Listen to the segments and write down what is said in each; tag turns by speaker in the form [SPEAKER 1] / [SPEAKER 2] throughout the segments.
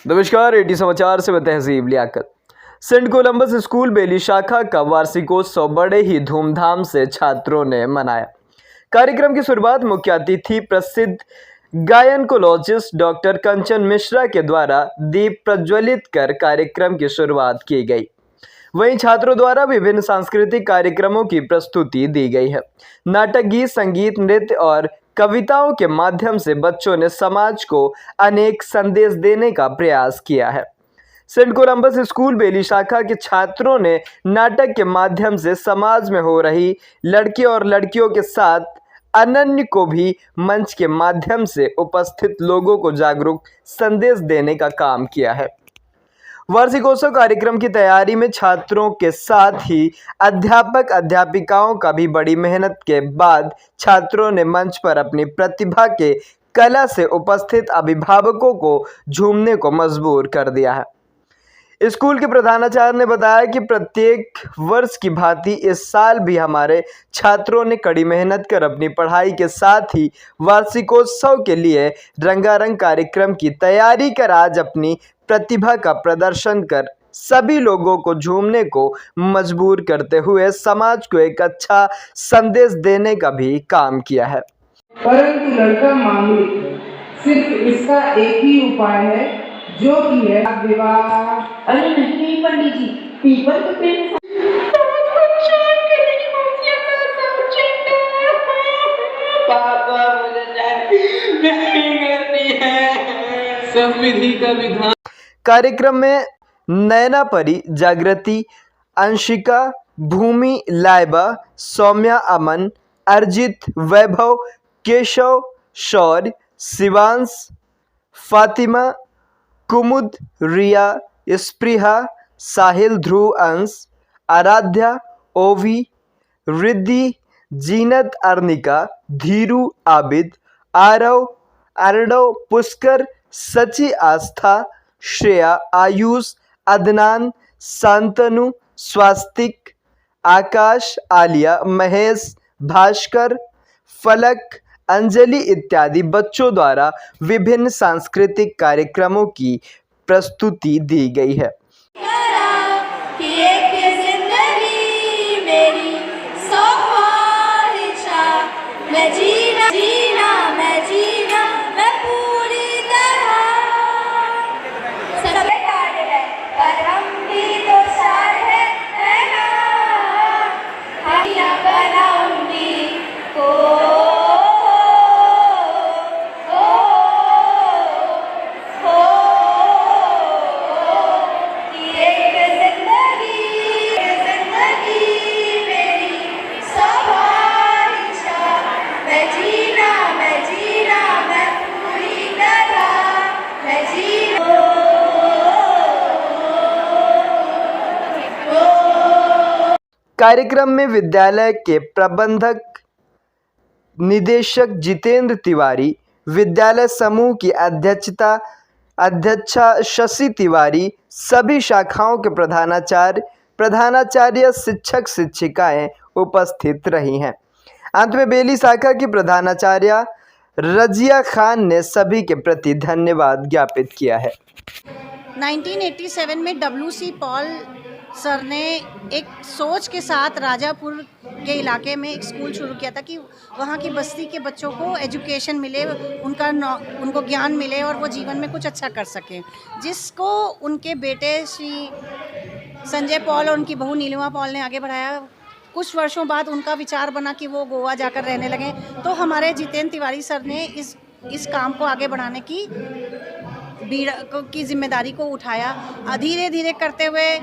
[SPEAKER 1] नमस्कार, एटी समाचार से मैं तहजीब लियाकत। सेंट कोलंबस स्कूल बेली शाखा का वार्षिकोत्सव बड़े ही धूमधाम से छात्रों ने मनाया। कार्यक्रम की शुरुआत मुख्य अतिथि प्रसिद्ध गायनकोलॉजिस्ट डॉक्टर कंचन मिश्रा के द्वारा दीप प्रज्वलित कर कार्यक्रम की शुरुआत की गई। वहीं छात्रों द्वारा विभिन्न सांस्कृतिक कार्यक्रमों की प्रस्तुति दी गई है। नाटक, गीत, संगीत, नृत्य और कविताओं के माध्यम से बच्चों ने समाज को अनेक संदेश देने का प्रयास किया है। सेंट कोलंबस स्कूल बेली शाखा के छात्रों ने नाटक के माध्यम से समाज में हो रही लड़के और लड़कियों के साथ अनन्य को भी मंच के माध्यम से उपस्थित लोगों को जागरूक संदेश देने का काम किया है। वार्षिकोत्सव कार्यक्रम की तैयारी में छात्रों के साथ ही अध्यापक अध्यापिकाओं का भी बड़ी मेहनत के बाद छात्रों ने मंच पर अपनी प्रतिभा के कला से उपस्थित अभिभावकों को झूमने को मजबूर कर दिया है। स्कूल के प्रधानाचार्य ने बताया कि प्रत्येक वर्ष की भांति इस साल भी हमारे छात्रों ने कड़ी मेहनत कर अपनी पढ़ाई के साथ ही वार्षिकोत्सव के लिए रंगारंग कार्यक्रम की तैयारी कर आज अपनी प्रतिभा का प्रदर्शन कर सभी लोगों को झूमने को मजबूर करते हुए समाज को एक अच्छा संदेश देने का भी काम किया है।
[SPEAKER 2] परंतु लड़का मांगलिक है, सिर्फ इसका एक ही उपाय है जो कि है विवाह।
[SPEAKER 3] अरे नहीं पंडित जी, पीपल के पेड़
[SPEAKER 2] पापा मुझे नहीं करनी है, सब विधि का विधान।
[SPEAKER 1] कार्यक्रम में नैना परी, जागृति, अंशिका, भूमि, लाइबा, सौम्या, अमन, अर्जित, वैभव, केशव, शौर्य, शिवांश, फातिमा, कुमुद, रिया, स्पृहा, साहिल, ध्रुव, अंश, आराध्या, ओवी, रिद्धि, जीनत, अर्निका, धीरू, आबिद, आरव, अर्णव, पुष्कर, सची, आस्था, श्रेया, आयुष, अदनान, शांतनु, स्वास्तिक, आकाश, आलिया, महेश, भास्कर, फलक, अंजलि इत्यादि बच्चों द्वारा विभिन्न सांस्कृतिक कार्यक्रमों की प्रस्तुति दी गई है। कार्यक्रम में विद्यालय के प्रबंधक निदेशक जितेंद्र तिवारी, विद्यालय समूह की अध्यक्षा शशि तिवारी, सभी शाखाओं के प्रधानाचार्य, शिक्षक शिक्षिकाएं उपस्थित रही हैं। अंत में बेली शाखा की प्रधानाचार्य रजिया खान ने सभी के प्रति धन्यवाद ज्ञापित किया है।
[SPEAKER 4] 1987 में WC पॉल सर ने एक सोच के साथ राजापुर के इलाके में एक स्कूल शुरू किया था कि वहाँ की बस्ती के बच्चों को एजुकेशन मिले, उनको ज्ञान मिले और वो जीवन में कुछ अच्छा कर सकें, जिसको उनके बेटे श्री संजय पॉल और उनकी बहू नीलिमा पॉल ने आगे बढ़ाया। कुछ वर्षों बाद उनका विचार बना कि वो गोवा जाकर रहने लगे, तो हमारे जितेंद्र तिवारी सर ने इस काम को आगे बढ़ाने की जिम्मेदारी को उठाया। धीरे धीरे करते हुए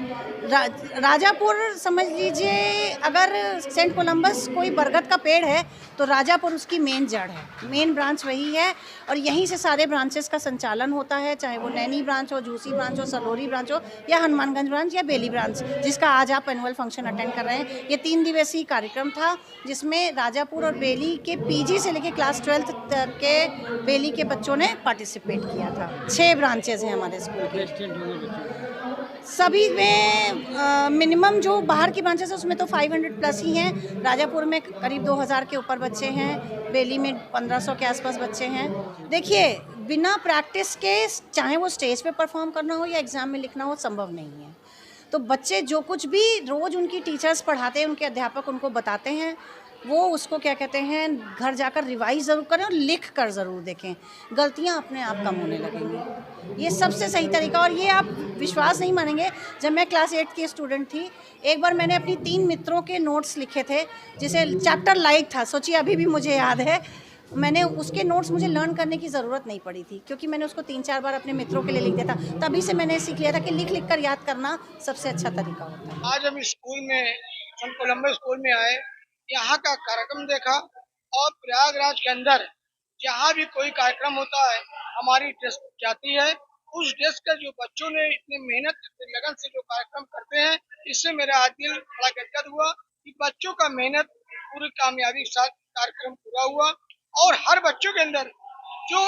[SPEAKER 4] राजापुर समझ लीजिए, अगर सेंट कोलंबस कोई बरगद का पेड़ है तो राजापुर उसकी मेन जड़ है, मेन ब्रांच वही है और यहीं से सारे ब्रांचेस का संचालन होता है, चाहे वो नैनी ब्रांच हो, झूसी ब्रांच हो, सलोरी ब्रांच हो या हनुमानगंज ब्रांच या बेली ब्रांच, जिसका आज आप एनुअल फंक्शन अटेंड कर रहे हैं। ये 3 दिवसीय कार्यक्रम था जिसमें राजापुर और बेली के PG से लेकर क्लास 12 तक के बेली के बच्चों ने पार्टिसिपेट किया था। 6 ब्रांचेज हैं हमारे स्कूल के। सभी में मिनिमम जो बाहर की ब्रांचेस है उसमें तो 500 प्लस ही हैं। राजापुर में करीब 2000 के ऊपर बच्चे हैं, बेली में 1500 के आसपास बच्चे हैं। देखिए, बिना प्रैक्टिस के चाहे वो स्टेज पे परफॉर्म करना हो या एग्ज़ाम में लिखना हो संभव नहीं है। तो बच्चे जो कुछ भी रोज़ उनकी टीचर्स पढ़ाते हैं, उनके अध्यापक उनको बताते हैं, वो उसको क्या कहते हैं घर जाकर रिवाइज़ ज़रूर करें और लिख कर ज़रूर देखें। गलतियाँ अपने आप कम होने लगेंगी। ये सबसे सही तरीका, और ये आप विश्वास नहीं मानेंगे, जब मैं क्लास 8 की स्टूडेंट थी, एक बार मैंने अपनी 3 मित्रों के नोट्स लिखे थे, जिसे चैप्टर लाइट था, सोचिए अभी भी मुझे याद है। मैंने उसके नोट्स, मुझे लर्न करने की ज़रूरत नहीं पड़ी थी, क्योंकि मैंने उसको 3-4 बार अपने मित्रों के लिए लिख दिया था। तभी से मैंने सीख लिया था कि लिख-लिख कर याद करना सबसे अच्छा तरीका होता है।
[SPEAKER 5] आज हम स्कूल में संत कोलंबस स्कूल में आए, यहाँ का कार्यक्रम देखा और प्रयागराज के अंदर जहाँ भी कोई कार्यक्रम होता है हमारी ड्रेस जाती है। उस ड्रेस का जो बच्चों ने इतने मेहनत इतने लगन से जो कार्यक्रम करते हैं, इससे मेरा दिल बड़ा गदगद हुआ कि बच्चों का मेहनत पूरी कामयाबी के साथ कार्यक्रम पूरा हुआ और हर बच्चों के अंदर जो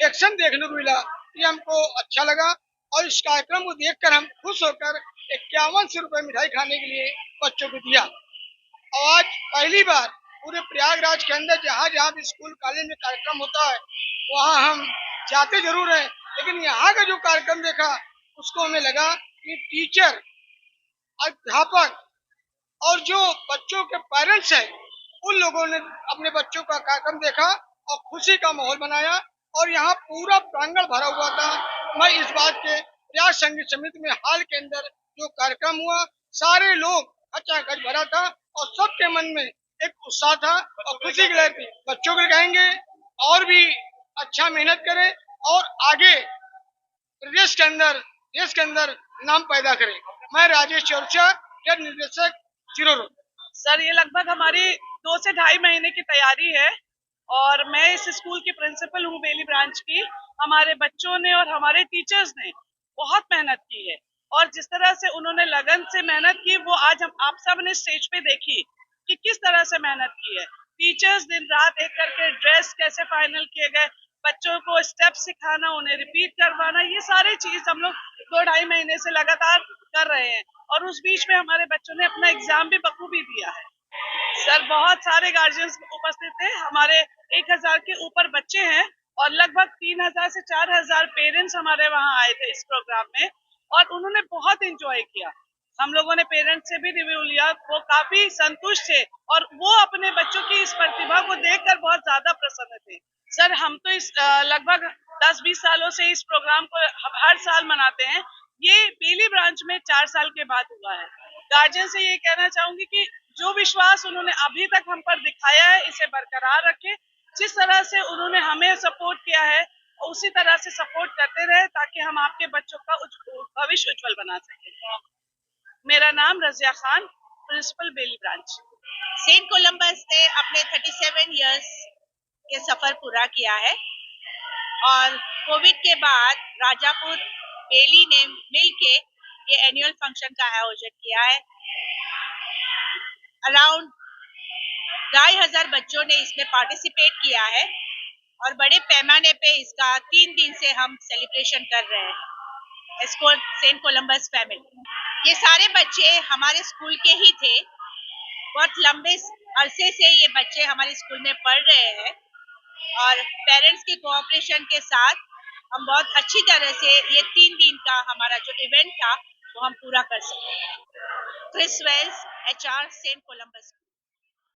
[SPEAKER 5] एक्शन देखने को मिला ये हमको अच्छा लगा और इस कार्यक्रम को देखकर हम खुश होकर 5100 रुपए मिठाई खाने के लिए बच्चों को दिया। और आज पहली बार पूरे प्रयागराज के अंदर जहाँ जहाँ भी स्कूल कॉलेज में कार्यक्रम होता है वहाँ हम जाते जरूर हैं, लेकिन यहाँ का जो कार्यक्रम देखा उसको हमें लगा कि टीचर, अध्यापक और जो बच्चों के पेरेंट्स हैं उन लोगों ने अपने बच्चों का कार्यक्रम देखा और खुशी का माहौल बनाया और यहाँ पूरा प्रांगण भरा हुआ था। मैं इस बात के प्रयाग संगीत समिति में हाल के अंदर जो कार्यक्रम हुआ सारे लोग खचाखच भरा था और सबके मन में एक उत्साह था और खुशी की लहर थी। बच्चों को कहेंगे और भी अच्छा मेहनत करें और आगे देश के अंदर नाम पैदा करें। मैं राजेश चौरसिया, जज निर्देशक चिरोरो।
[SPEAKER 6] सर ये लगभग हमारी 2 से ढाई महीने की तैयारी है और मैं इस स्कूल की प्रिंसिपल हूँ बेली ब्रांच की। हमारे बच्चों ने और हमारे टीचर्स ने बहुत मेहनत की है और जिस तरह से उन्होंने लगन से मेहनत की वो आज हम आप सब ने स्टेज पे देखी कि किस तरह से मेहनत की है। टीचर्स दिन रात एक करके ड्रेस कैसे फाइनल किए गए, बच्चों को स्टेप सिखाना, उन्हें रिपीट करवाना, ये सारी चीज हम लोग 2-2.5 महीने से लगातार कर रहे हैं और उस बीच में हमारे बच्चों ने अपना एग्जाम भी बखूबी दिया है। सर बहुत सारे गार्जियंस उपस्थित थे, हमारे 1000 के ऊपर बच्चे हैं और लगभग 3000 से 4000 पेरेंट्स हमारे वहाँ आए थे इस प्रोग्राम में और उन्होंने बहुत एंजॉय किया। हम लोगों ने पेरेंट्स से भी रिव्यू लिया, वो काफी संतुष्ट थे और वो अपने बच्चों की इस प्रतिभा को देखकर बहुत ज्यादा प्रसन्न थे। सर हम तो इस लगभग 10-20 सालों से इस प्रोग्राम को हर साल मनाते हैं। ये बेली ब्रांच में 4 साल के बाद हुआ है। गार्जियन से ये कहना चाहूंगी कि जो विश्वास उन्होंने अभी तक हम पर दिखाया है इसे बरकरार रखें। जिस तरह से उन्होंने हमें सपोर्ट किया है उसी तरह से सपोर्ट करते रहे ताकि हम आपके बच्चों का भविष्य उज्जवल बना सकें। मेरा नाम रजिया खान, प्रिंसिपल बेली ब्रांच।
[SPEAKER 7] सेंट कोलंबस ने अपने 37 इयर्स के सफर पूरा किया है और कोविड के बाद राजापुर बेली ने मिलके ये एनुअल फंक्शन का आयोजन किया है। अराउंड 2500 बच्चों ने इसमें पार्टिसिपेट किया है और बड़े पैमाने पे इसका 3 दिन से हम सेलिब्रेशन कर रहे हैं। इसको सेंट कोलंबस फैमिली, ये सारे बच्चे हमारे स्कूल के ही थे। बहुत लंबे अरसे से ये बच्चे हमारे स्कूल में पढ़ रहे हैं और पेरेंट्स के कोऑपरेशन के साथ हम बहुत अच्छी तरह से ये 3 दिन का हमारा जो इवेंट था वो हम पूरा कर सके। Chris Wells, HR, saint Columbus.